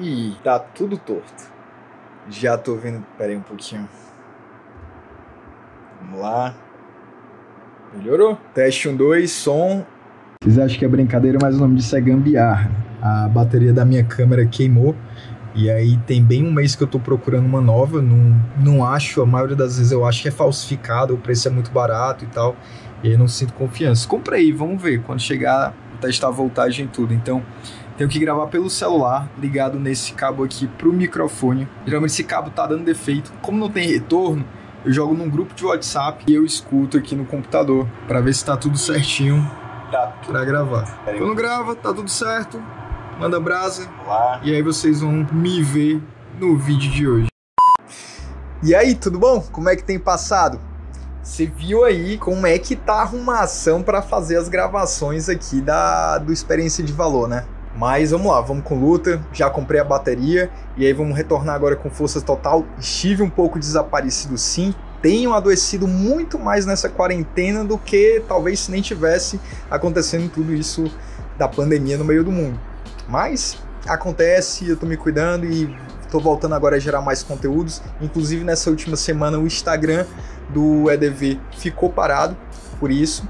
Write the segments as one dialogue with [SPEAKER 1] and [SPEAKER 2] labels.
[SPEAKER 1] Ih, tá tudo torto. Já tô vendo... Pera aí um pouquinho. Vamos lá. Melhorou? Teste 1, 2, som. Vocês acham que é brincadeira, mas o nome disso é gambiarra. A bateria da minha câmera queimou. E aí tem bem um mês que eu tô procurando uma nova. Não acho, a maioria das vezes eu acho que é falsificado, o preço é muito barato e tal. E aí não sinto confiança. Comprei, vamos ver. Quando chegar, testar a voltagem e tudo. Então... tenho que gravar pelo celular, ligado nesse cabo aqui pro microfone. Geralmente esse cabo tá dando defeito. Como não tem retorno, eu jogo num grupo de WhatsApp e eu escuto aqui no computador para ver se tá tudo certinho para gravar. Quando grava, tá tudo certo, manda brasa. E aí vocês vão me ver no vídeo de hoje. E aí, tudo bom? Como é que tem passado? Você viu aí como é que tá a arrumação para fazer as gravações aqui do Experiência de Valor, né? Mas vamos lá, vamos com luta, já comprei a bateria e aí vamos retornar agora com força total. Estive um pouco desaparecido sim, tenho adoecido muito mais nessa quarentena do que talvez se nem tivesse acontecendo tudo isso da pandemia no meio do mundo. Mas acontece, eu tô me cuidando e tô voltando agora a gerar mais conteúdos. Inclusive nessa última semana o Instagram do EDV ficou parado por isso.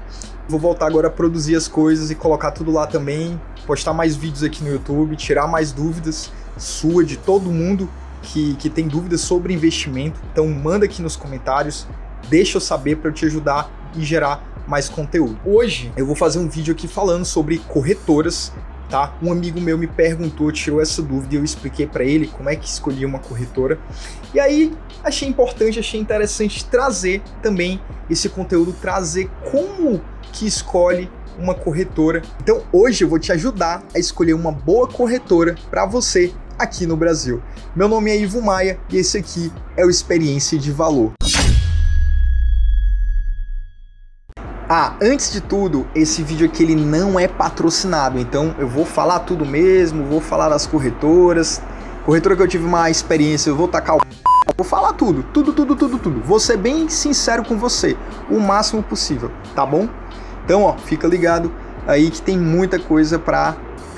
[SPEAKER 1] Vou voltar agora a produzir as coisas e colocar tudo lá também, postar mais vídeos aqui no YouTube, tirar mais dúvidas sua, de todo mundo que tem dúvidas sobre investimento. Então manda aqui nos comentários, deixa eu saber para eu te ajudar e gerar mais conteúdo. Hoje eu vou fazer um vídeo aqui falando sobre corretoras, tá? Um amigo meu me perguntou, tirou essa dúvida e eu expliquei para ele como é que escolhia uma corretora. E aí achei importante, achei interessante trazer também esse conteúdo, trazer como que escolhe uma corretora. Então hoje eu vou te ajudar a escolher uma boa corretora para você aqui no Brasil. Meu nome é Ivo Maia e esse aqui é o Experiência de Valor. Antes de tudo, esse vídeo aqui ele não é patrocinado, então eu vou falar tudo mesmo, vou falar das corretoras. Corretora que eu tive uma experiência, eu vou tacar o... Vou falar tudo. Vou ser bem sincero com você, o máximo possível, tá bom? Então, ó, fica ligado aí que tem muita coisa para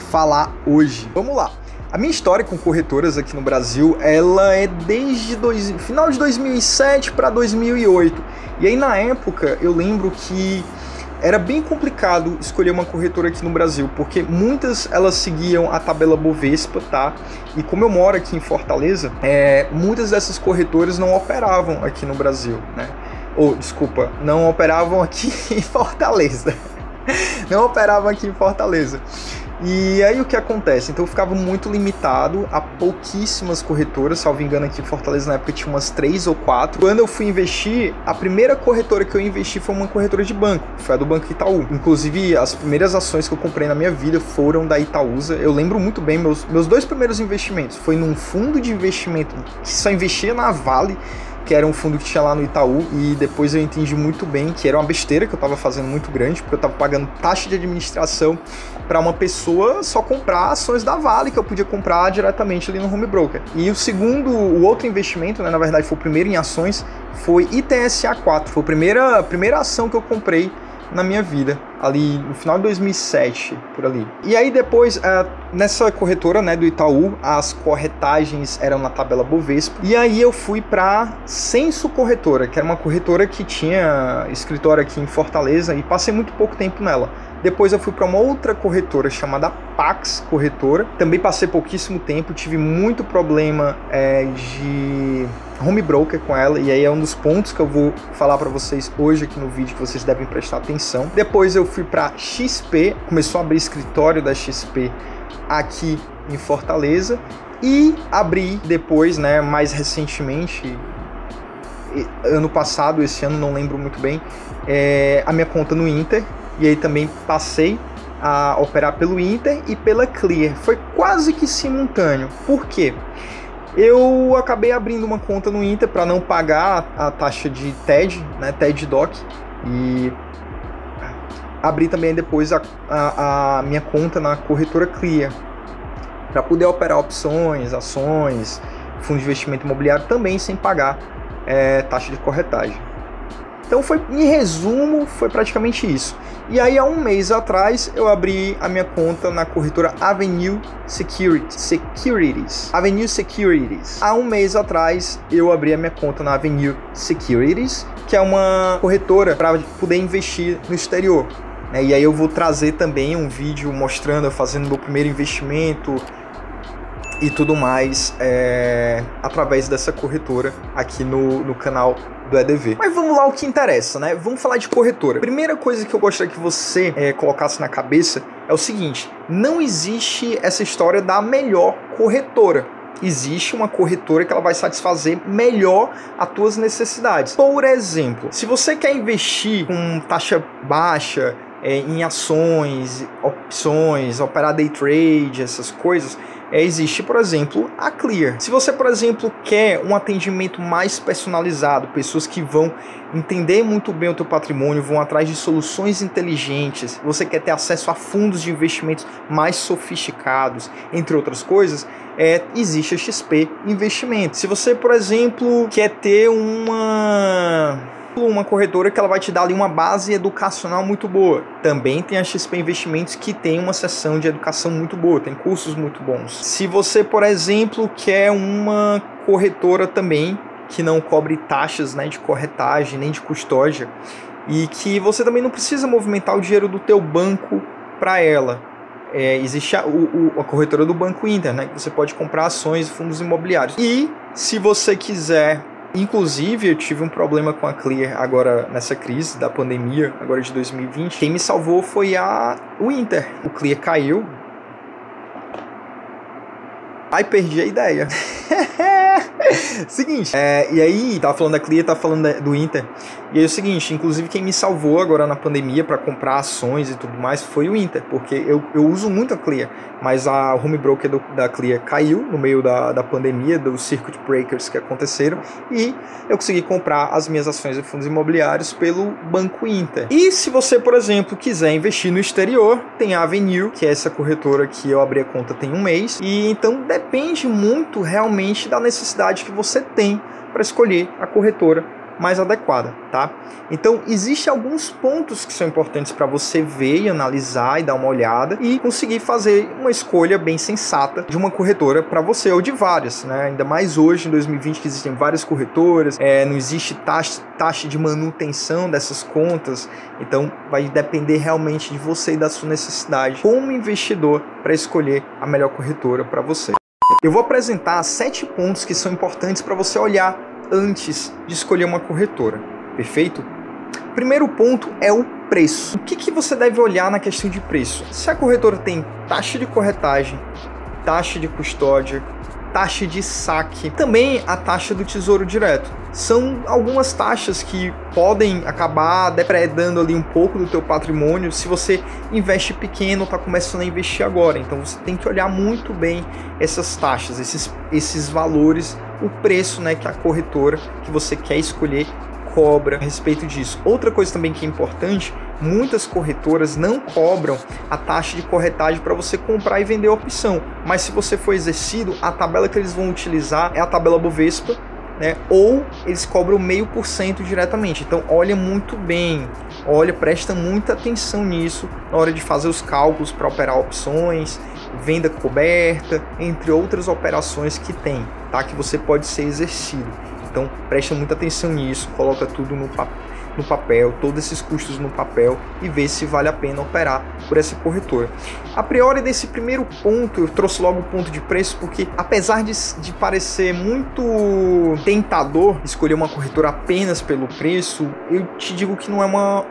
[SPEAKER 1] falar hoje. Vamos lá. A minha história com corretoras aqui no Brasil, ela é desde final de 2007 para 2008. E aí na época eu lembro que era bem complicado escolher uma corretora aqui no Brasil, porque muitas elas seguiam a tabela Bovespa, tá? E como eu moro aqui em Fortaleza, muitas dessas corretoras não operavam aqui no Brasil, né? Desculpa, não operavam aqui em Fortaleza. Não operavam aqui em Fortaleza. E aí o que acontece? Então eu ficava muito limitado a pouquíssimas corretoras, salvo engano aqui em Fortaleza na época tinha umas 3 ou 4. Quando eu fui investir, a primeira corretora que eu investi foi uma corretora de banco, foi a do Banco Itaú. Inclusive as primeiras ações que eu comprei na minha vida foram da Itaúsa. Eu lembro muito bem, meus dois primeiros investimentos foi num fundo de investimento que só investia na Vale, que era um fundo que tinha lá no Itaú, e depois eu entendi muito bem que era uma besteira que eu estava fazendo muito grande, porque eu estava pagando taxa de administração para uma pessoa só comprar ações da Vale, que eu podia comprar diretamente ali no home broker. E o outro investimento, né, na verdade foi o primeiro em ações, foi ITSA4, foi a primeira ação que eu comprei na minha vida, ali no final de 2007, por ali. E aí depois, nessa corretora, né, do Itaú, as corretagens eram na tabela Bovespa, e aí eu fui para Censo Corretora, que era uma corretora que tinha escritório aqui em Fortaleza, e passei muito pouco tempo nela. Depois eu fui para uma outra corretora chamada Pax Corretora, também passei pouquíssimo tempo, tive muito problema de home broker com ela, e aí é um dos pontos que eu vou falar para vocês hoje aqui no vídeo que vocês devem prestar atenção. Depois eu fui para XP, começou a abrir escritório da XP aqui em Fortaleza, e abri depois, né, mais recentemente, ano passado, esse ano não lembro muito bem, a minha conta no Inter, e aí também passei a operar pelo Inter e pela Clear. Foi quase que simultâneo. Por quê? Eu acabei abrindo uma conta no Inter para não pagar a taxa de TED, né, TED Doc, e abri também depois a minha conta na corretora Clear para poder operar opções, ações, fundo de investimento imobiliário também sem pagar taxa de corretagem. Então em resumo, foi praticamente isso. E aí há um mês atrás eu abri a minha conta na corretora Avenue Securities. Avenue Securities. Há um mês atrás eu abri a minha conta na Avenue Securities, que é uma corretora para poder investir no exterior. E aí eu vou trazer também um vídeo mostrando eu fazendo meu primeiro investimento e tudo mais através dessa corretora aqui no canal do EDV. Mas vamos lá, o que interessa, né? Vamos falar de corretora. Primeira coisa que eu gostaria que você colocasse na cabeça é o seguinte: não existe essa história da melhor corretora. Existe uma corretora que ela vai satisfazer melhor as tuas necessidades. Por exemplo, se você quer investir com taxa baixa em ações, opções, operar day trade, essas coisas, existe, por exemplo, a Clear. Se você, por exemplo, quer um atendimento mais personalizado, pessoas que vão entender muito bem o teu patrimônio, vão atrás de soluções inteligentes, você quer ter acesso a fundos de investimentos mais sofisticados, entre outras coisas, existe a XP Investimentos. Se você, por exemplo, quer ter uma corretora que ela vai te dar ali uma base educacional muito boa, também tem a XP Investimentos, que tem uma seção de educação muito boa, tem cursos muito bons. Se você, por exemplo, quer uma corretora também que não cobre taxas, né, de corretagem nem de custódia, e que você também não precisa movimentar o dinheiro do teu banco para ela, existe a corretora do Banco Inter, né, que você pode comprar ações e fundos imobiliários. E se você quiser, inclusive eu tive um problema com a Clear agora nessa crise da pandemia, agora de 2020. Quem me salvou foi o Inter. O Clear caiu. Ai, perdi a ideia. Seguinte, e aí, tava falando da Clear, tava falando do Inter. E aí é o seguinte, inclusive quem me salvou agora na pandemia para comprar ações e tudo mais foi o Inter, porque eu uso muito a Clear, mas a home broker da Clear caiu no meio da pandemia, dos circuit breakers que aconteceram, e eu consegui comprar as minhas ações de fundos imobiliários pelo Banco Inter. E se você, por exemplo, quiser investir no exterior, tem a Avenue, que é essa corretora que eu abri a conta tem um mês, e então depende muito realmente da necessidade que você tem para escolher a corretora mais adequada, tá? Então, existem alguns pontos que são importantes para você ver e analisar e dar uma olhada e conseguir fazer uma escolha bem sensata de uma corretora para você, ou de várias, né? Ainda mais hoje, em 2020, que existem várias corretoras, não existe taxa de manutenção dessas contas, então vai depender realmente de você e da sua necessidade como investidor para escolher a melhor corretora para você. Eu vou apresentar 7 pontos que são importantes para você olhar antes de escolher uma corretora, perfeito? Primeiro ponto é o preço. O que você deve olhar na questão de preço? Se a corretora tem taxa de corretagem, taxa de custódia, taxa de saque, também a taxa do Tesouro Direto. São algumas taxas que podem acabar depredando ali um pouco do teu patrimônio se você investe pequeno ou está começando a investir agora. Então você tem que olhar muito bem essas taxas, esses valores, o preço, né, que a corretora que você quer escolher cobra a respeito disso. Outra coisa também que é importante, muitas corretoras não cobram a taxa de corretagem para você comprar e vender a opção, mas se você for exercido, a tabela que eles vão utilizar é a tabela Bovespa, né? Ou eles cobram 0,5% diretamente. Então olha muito bem, presta muita atenção nisso na hora de fazer os cálculos para operar opções, venda coberta, entre outras operações que tem, tá? Que você pode ser exercido. Então presta muita atenção nisso, coloca tudo no papel, todos esses custos no papel e vê se vale a pena operar por essa corretora. A priori desse primeiro ponto, eu trouxe logo o ponto de preço, porque apesar de parecer muito tentador escolher uma corretora apenas pelo preço, eu te digo que não é uma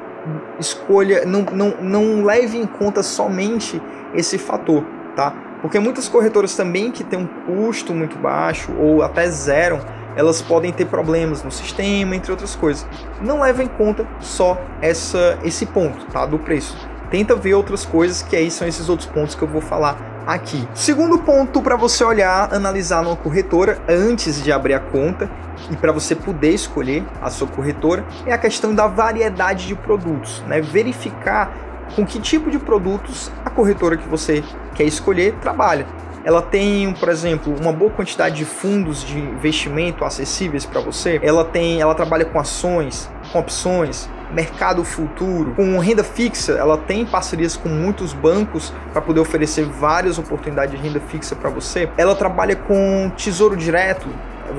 [SPEAKER 1] escolha, não leve em conta somente esse fator, tá? Porque muitas corretoras também que têm um custo muito baixo ou até zero, elas podem ter problemas no sistema, entre outras coisas. Não leva em conta só esse ponto, tá, do preço. Tenta ver outras coisas, que aí são esses outros pontos que eu vou falar aqui. Segundo ponto para você olhar, analisar numa corretora antes de abrir a conta e para você poder escolher a sua corretora, é a questão da variedade de produtos, né? Verificar com que tipo de produtos a corretora que você quer escolher trabalha. Ela tem, por exemplo, uma boa quantidade de fundos de investimento acessíveis para você. Ela trabalha com ações, com opções, mercado futuro, com renda fixa. Ela tem parcerias com muitos bancos para poder oferecer várias oportunidades de renda fixa para você. Ela trabalha com tesouro direto.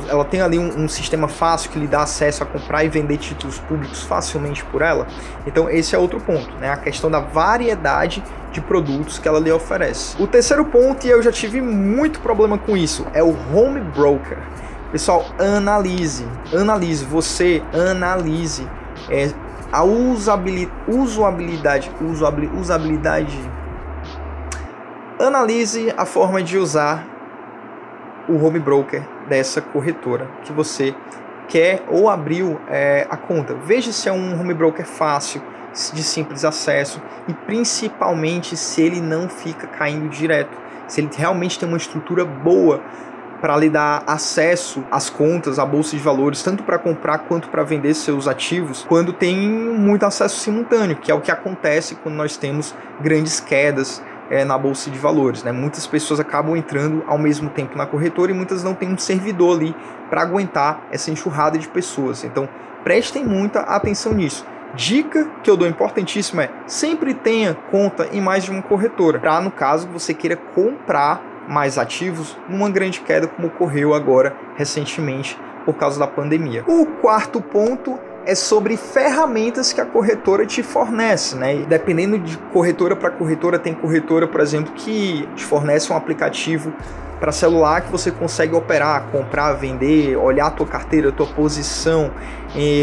[SPEAKER 1] Ela tem ali um sistema fácil que lhe dá acesso a comprar e vender títulos públicos facilmente por ela. Então esse é outro ponto, né? A questão da variedade de produtos que ela lhe oferece. O terceiro ponto, e eu já tive muito problema com isso, é o home broker. Pessoal, analise a usabilidade. Analise a forma de usar o home broker dessa corretora que você quer ou abriu a conta. Veja se é um home broker fácil, de simples acesso e principalmente se ele não fica caindo direto, se ele realmente tem uma estrutura boa para lhe dar acesso às contas, à bolsa de valores, tanto para comprar quanto para vender seus ativos, quando tem muito acesso simultâneo, que é o que acontece quando nós temos grandes quedas na bolsa de valores, né? Muitas pessoas acabam entrando ao mesmo tempo na corretora e muitas não têm um servidor ali para aguentar essa enxurrada de pessoas. Então prestem muita atenção nisso. Dica que eu dou importantíssima é: sempre tenha conta em mais de uma corretora, para no caso você queira comprar mais ativos numa grande queda como ocorreu agora recentemente por causa da pandemia. O quarto ponto é sobre ferramentas que a corretora te fornece, né? E dependendo de corretora para corretora, tem corretora, por exemplo, que te fornece um aplicativo para celular que você consegue operar, comprar, vender, olhar a tua carteira, a tua posição,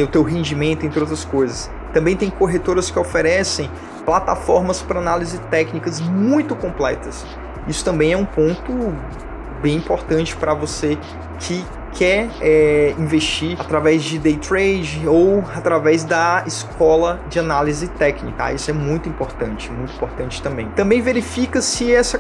[SPEAKER 1] o teu rendimento, entre outras coisas. Também tem corretoras que oferecem plataformas para análise técnicas muito completas. Isso também é um ponto bem importante para você que quer investir através de day trade ou através da escola de análise técnica. Isso é muito importante também. Também verifica se essa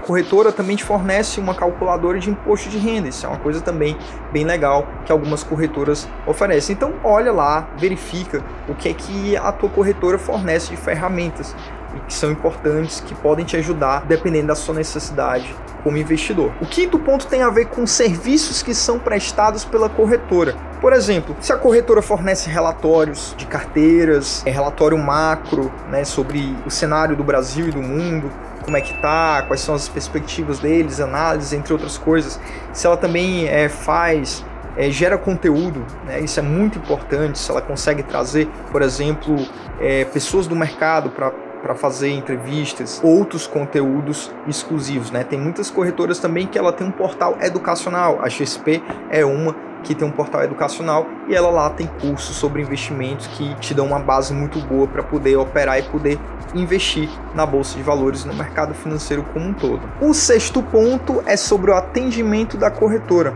[SPEAKER 1] corretora também te fornece uma calculadora de imposto de renda. Isso é uma coisa também bem legal que algumas corretoras oferecem. Então olha lá, verifica o que é que a tua corretora fornece de ferramentas e que são importantes, que podem te ajudar dependendo da sua necessidade como investidor. O quinto ponto tem a ver com serviços que são prestados pela corretora. Por exemplo, se a corretora fornece relatórios de carteiras, relatório macro, né, sobre o cenário do Brasil e do mundo, como é que tá, quais são as perspectivas deles, análise, entre outras coisas. Se ela também gera conteúdo, né? Isso é muito importante. Se ela consegue trazer, por exemplo, pessoas do mercado para fazer entrevistas, outros conteúdos exclusivos, né? Tem muitas corretoras também que ela tem um portal educacional. A XP é uma que tem um portal educacional e ela lá tem cursos sobre investimentos que te dão uma base muito boa para poder operar e poder investir na bolsa de valores e no mercado financeiro como um todo. O sexto ponto é sobre o atendimento da corretora.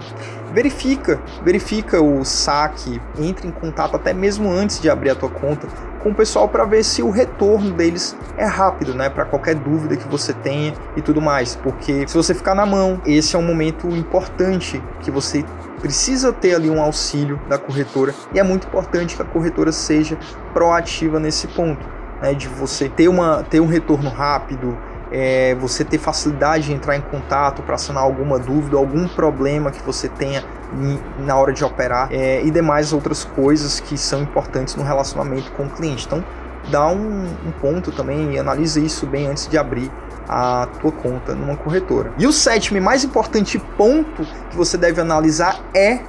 [SPEAKER 1] Verifica o saque, entre em contato até mesmo antes de abrir a tua conta com o pessoal para ver se o retorno deles é rápido, né? Para qualquer dúvida que você tenha e tudo mais, porque se você ficar na mão, esse é um momento importante que você precisa ter ali um auxílio da corretora e é muito importante que a corretora seja proativa nesse ponto, né? De você ter um retorno rápido, você ter facilidade de entrar em contato para sanar alguma dúvida, algum problema que você tenha na hora de operar e demais outras coisas que são importantes no relacionamento com o cliente. Então dá um ponto também e analisa isso bem antes de abrir a tua conta numa corretora. E o sétimo e mais importante ponto que você deve analisar é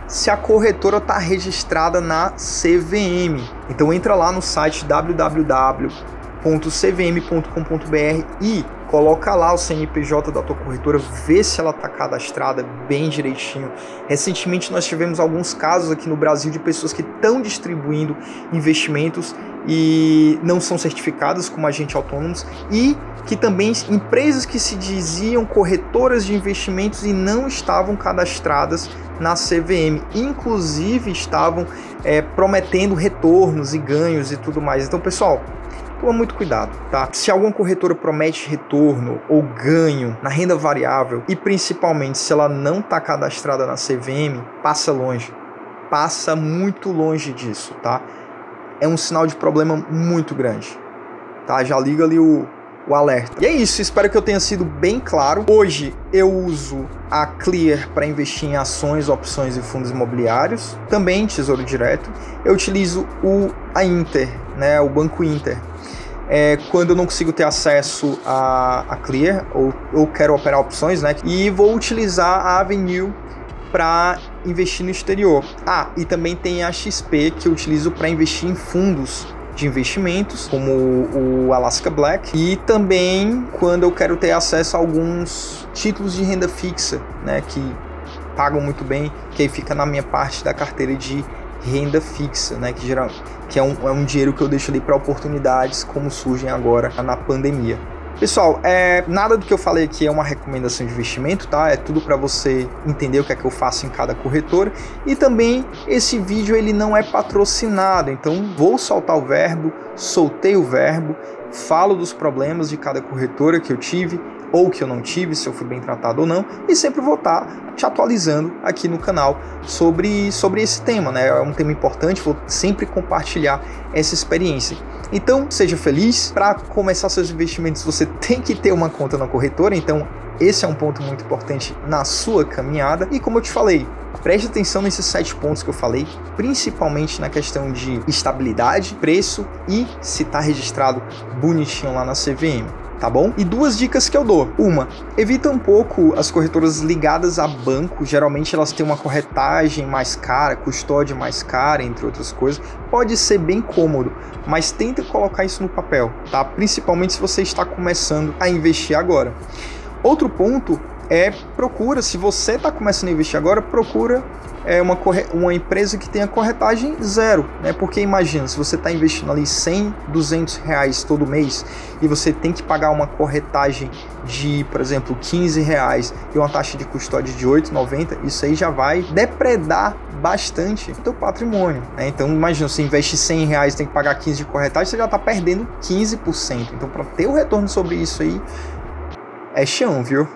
[SPEAKER 1] se a corretora está registrada na CVM. Então entra lá no site www.cvm.com.br e coloca lá o CNPJ da tua corretora, vê se ela está cadastrada bem direitinho. Recentemente nós tivemos alguns casos aqui no Brasil de pessoas que estão distribuindo investimentos e não são certificadas como agentes autônomos e que também empresas que se diziam corretoras de investimentos e não estavam cadastradas na CVM, inclusive estavam prometendo retornos e ganhos e tudo mais. Então, pessoal, toma muito cuidado, tá? Se alguma corretora promete retorno ou ganho na renda variável e principalmente se ela não está cadastrada na CVM, passa longe, passa muito longe disso, tá? É um sinal de problema muito grande, tá? Já liga ali o o alerta. E é isso, espero que eu tenha sido bem claro. Hoje eu uso a Clear para investir em ações, opções e fundos imobiliários, também Tesouro Direto. Eu utilizo a Inter, né, o Banco Inter, quando eu não consigo ter acesso a Clear ou quero operar opções, né, e vou utilizar a Avenue para investir no exterior. E também tem a XP que eu utilizo para investir em fundos de investimentos, como o Alaska Black, e também quando eu quero ter acesso a alguns títulos de renda fixa, né, que pagam muito bem, que aí fica na minha parte da carteira de renda fixa, né, que é um dinheiro que eu deixo ali para oportunidades como surgem agora na pandemia. Pessoal, nada do que eu falei aqui é uma recomendação de investimento, tá? É tudo para você entender o que é que eu faço em cada corretora. E também esse vídeo ele não é patrocinado, então vou soltar o verbo, soltei o verbo, falo dos problemas de cada corretora que eu tive ou que eu não tive, se eu fui bem tratado ou não, e sempre vou estar te atualizando aqui no canal sobre esse tema, né? É um tema importante, vou sempre compartilhar essa experiência. Então, seja feliz. Para começar seus investimentos, você tem que ter uma conta na corretora, então esse é um ponto muito importante na sua caminhada. E como eu te falei, preste atenção nesses 7 pontos que eu falei, principalmente na questão de estabilidade, preço e se está registrado bonitinho lá na CVM. Tá bom? E 2 dicas que eu dou. Uma, evita um pouco as corretoras ligadas a banco. Geralmente elas têm uma corretagem mais cara, custódia mais cara, entre outras coisas. Pode ser bem cômodo, mas tenta colocar isso no papel, tá? Principalmente se você está começando a investir agora. Outro ponto procura, se você está começando a investir agora, procura uma empresa que tenha corretagem zero, né? Porque imagina, se você está investindo ali 100, 200 reais todo mês e você tem que pagar uma corretagem de, por exemplo, 15 reais e uma taxa de custódia de 8,90, isso aí já vai depredar bastante o teu patrimônio, né? Então imagina, você investe 100 reais, tem que pagar 15 de corretagem, você já está perdendo 15%. Então para ter o retorno sobre isso aí, é chão, viu?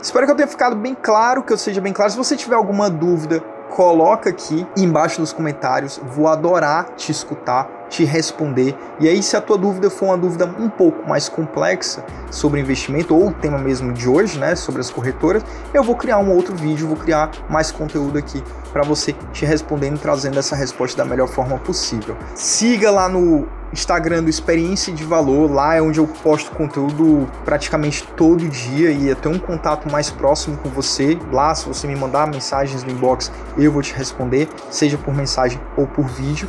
[SPEAKER 1] Espero que eu tenha ficado bem claro, que eu seja bem claro. Se você tiver alguma dúvida, coloca aqui embaixo nos comentários, vou adorar te escutar, te responder. E aí, se a tua dúvida for uma dúvida um pouco mais complexa sobre investimento, ou o tema mesmo de hoje, né, sobre as corretoras, eu vou criar um outro vídeo, vou criar mais conteúdo aqui para você te respondendo, trazendo essa resposta da melhor forma possível. Siga lá no Instagram do Experiência de Valor, lá é onde eu posto conteúdo praticamente todo dia e até um contato mais próximo com você. Lá, se você me mandar mensagens no inbox, eu vou te responder, seja por mensagem ou por vídeo.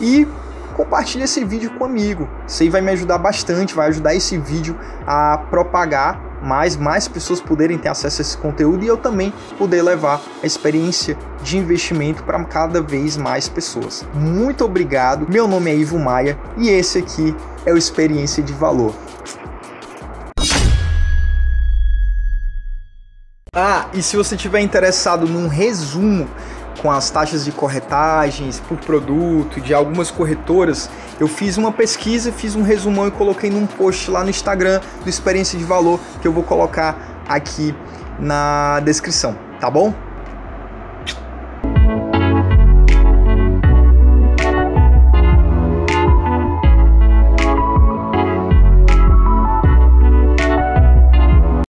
[SPEAKER 1] E compartilhe esse vídeo com um amigo, isso aí vai me ajudar bastante, vai ajudar esse vídeo a propagar, mais pessoas poderem ter acesso a esse conteúdo e eu também poder levar a experiência de investimento para cada vez mais pessoas. Muito obrigado, meu nome é Ivo Maia e esse aqui é o Experiência de Valor. E se você estiver interessado num resumo com as taxas de corretagens por produto de algumas corretoras, eu fiz uma pesquisa, fiz um resumão e coloquei num post lá no Instagram do Experiência de Valor, que eu vou colocar aqui na descrição, tá bom?